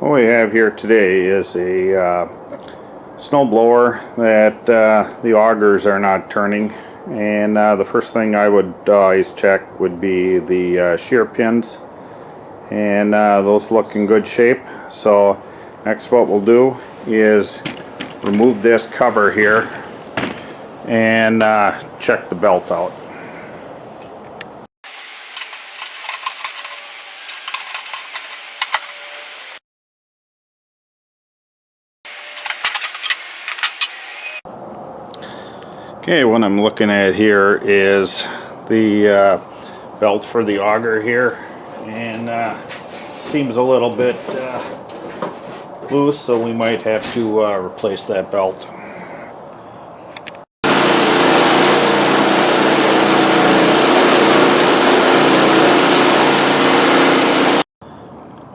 What we have here today is a snow blower that the augers are not turning, and the first thing I would always check would be the shear pins, and those look in good shape. So next what we'll do is remove this cover here and check the belt out. Okay, what I'm looking at here is the belt for the auger here, and seems a little bit loose, so we might have to replace that belt.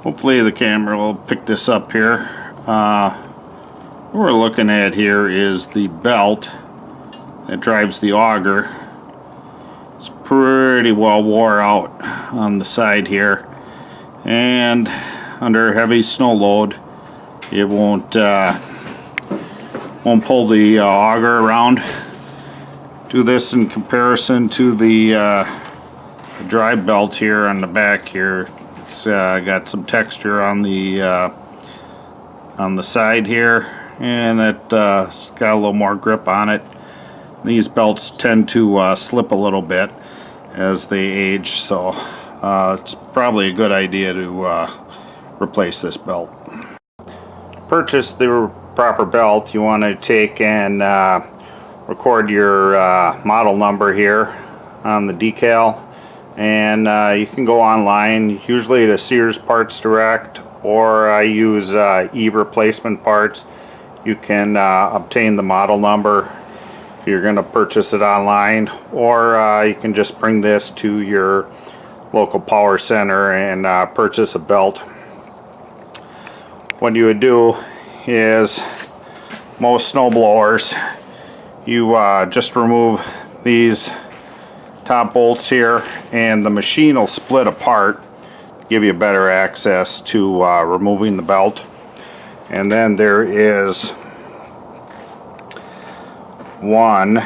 Hopefully the camera will pick this up here. What we're looking at here is the belt that drives the auger. It's pretty well wore out on the side here, and under heavy snow load it won't pull the auger around. Do this in comparison to the dry belt here on the back here. It's got some texture on the side here, and it's got a little more grip on it. These belts tend to slip a little bit as they age, so it's probably a good idea to replace this belt. To purchase the proper belt, you want to take and record your model number here on the decal, and you can go online, usually to Sears Parts Direct, or I use e-replacement parts. You can obtain the model number if you're going to purchase it online, or you can just bring this to your local power center and purchase a belt. What you would do is, most snow blowers, you just remove these top bolts here, and the machine will split apart to give you better access to removing the belt. And then there is one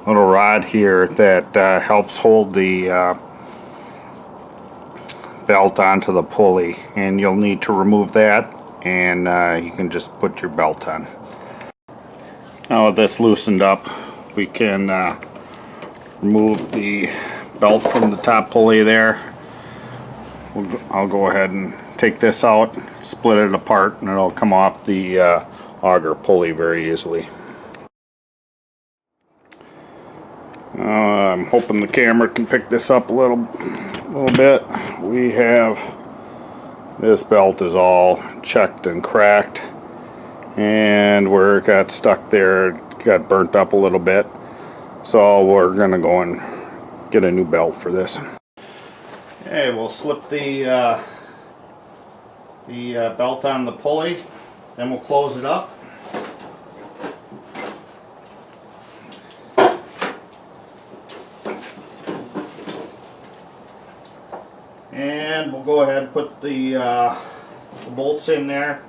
little rod here that helps hold the belt onto the pulley, and you'll need to remove that, and you can just put your belt on. Now with this loosened up, we can remove the belt from the top pulley there. I'll go ahead and take this out, split it apart, and it'll come off the auger pulley very easily. I'm hoping the camera can pick this up a little bit. We have, this belt is all checked and cracked, and where it got stuck there, it got burnt up a little bit. So we're gonna go and get a new belt for this. Okay, we'll slip the belt on the pulley, then we'll close it up. And we'll go ahead and put the bolts in there,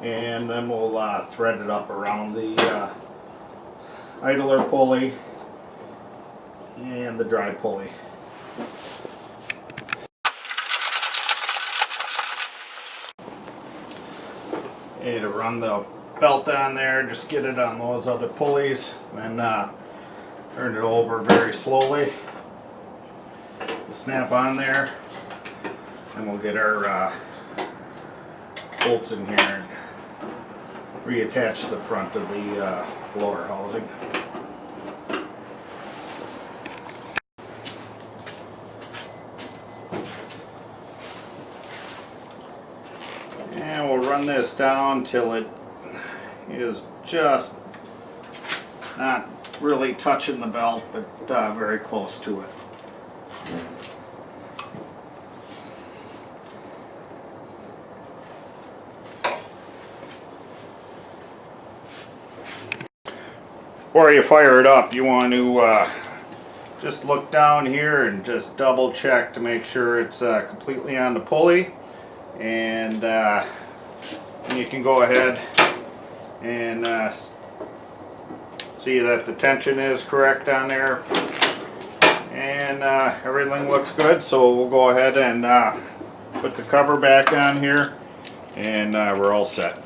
and then we'll thread it up around the idler pulley and the dry pulley. Okay, to run the belt on there, just get it on those other pulleys, and turn it over very slowly. Snap on there, and we'll get our bolts in here and reattach the front of the blower housing. And we'll run this down till it is just not really touching the belt, but very close to it. Before you fire it up, you want to just look down here and just double check to make sure it's completely on the pulley. and you can go ahead and see that the tension is correct on there, and everything looks good. So we'll go ahead and put the cover back on here, and we're all set.